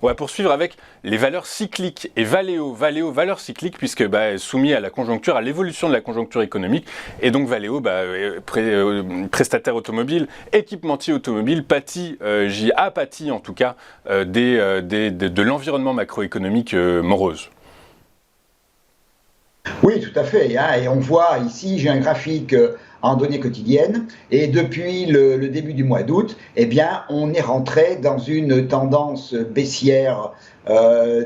On va poursuivre avec les valeurs cycliques et Valeo, valeurs cycliques, puisque soumis à la conjoncture, à l'évolution de la conjoncture économique, et donc Valeo, prestataire automobile, équipementier automobile, a pâti en tout cas de l'environnement macroéconomique morose. Oui, tout à fait. Et on voit ici, j'ai un graphique en données quotidiennes, et depuis le début du mois d'août, on est rentré dans une tendance baissière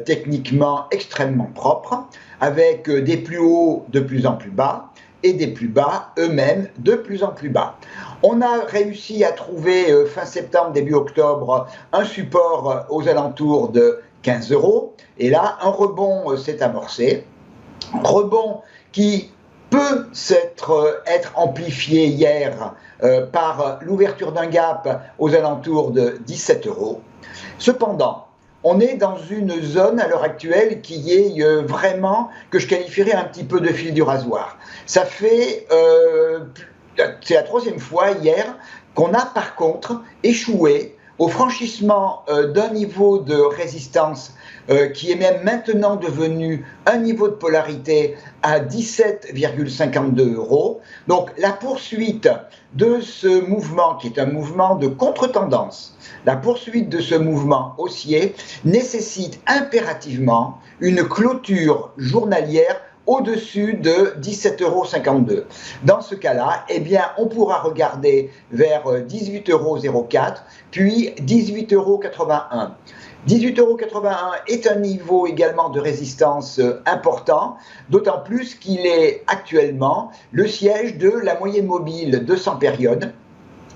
techniquement extrêmement propre, avec des plus hauts de plus en plus bas et des plus bas eux-mêmes de plus en plus bas. On a réussi à trouver fin septembre, début octobre, un support aux alentours de 15 €, et là, un rebond s'est amorcé. Rebond qui peut être amplifié hier par l'ouverture d'un gap aux alentours de 17 €. Cependant, on est dans une zone à l'heure actuelle qui est vraiment, que je qualifierais un petit peu de fil du rasoir. C'est la troisième fois hier qu'on a par contre échoué au franchissement d'un niveau de résistance qui est même maintenant devenu un niveau de polarité à 17,52 €. Donc la poursuite de ce mouvement, qui est un mouvement de contre-tendance, la poursuite de ce mouvement haussier nécessite impérativement une clôture journalière au-dessus de 17,52 €. Dans ce cas-là, on pourra regarder vers 18,04 €, puis 18,81 €. 18,81 € est un niveau également de résistance important, d'autant plus qu'il est actuellement le siège de la moyenne mobile de 100 périodes,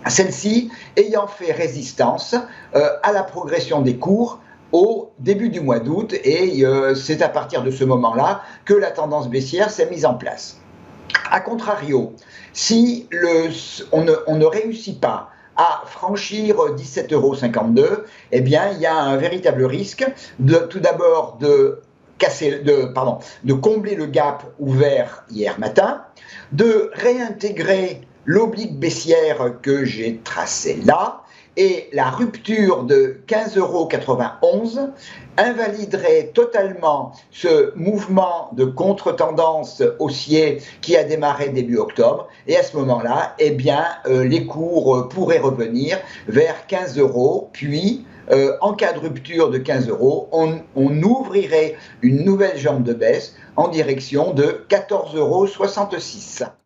celle-ci ayant fait résistance à la progression des cours au début du mois d'août, et c'est à partir de ce moment-là que la tendance baissière s'est mise en place. A contrario, si on ne réussit pas à franchir 17,52 €, il y a un véritable risque tout d'abord de combler le gap ouvert hier matin, de réintégrer l'oblique baissière que j'ai tracée là, et la rupture de 15,91 € invaliderait totalement ce mouvement de contre-tendance haussier qui a démarré début octobre, et à ce moment-là, les cours pourraient revenir vers 15 €, puis en cas de rupture de 15 €, on ouvrirait une nouvelle jambe de baisse en direction de 14,66 €.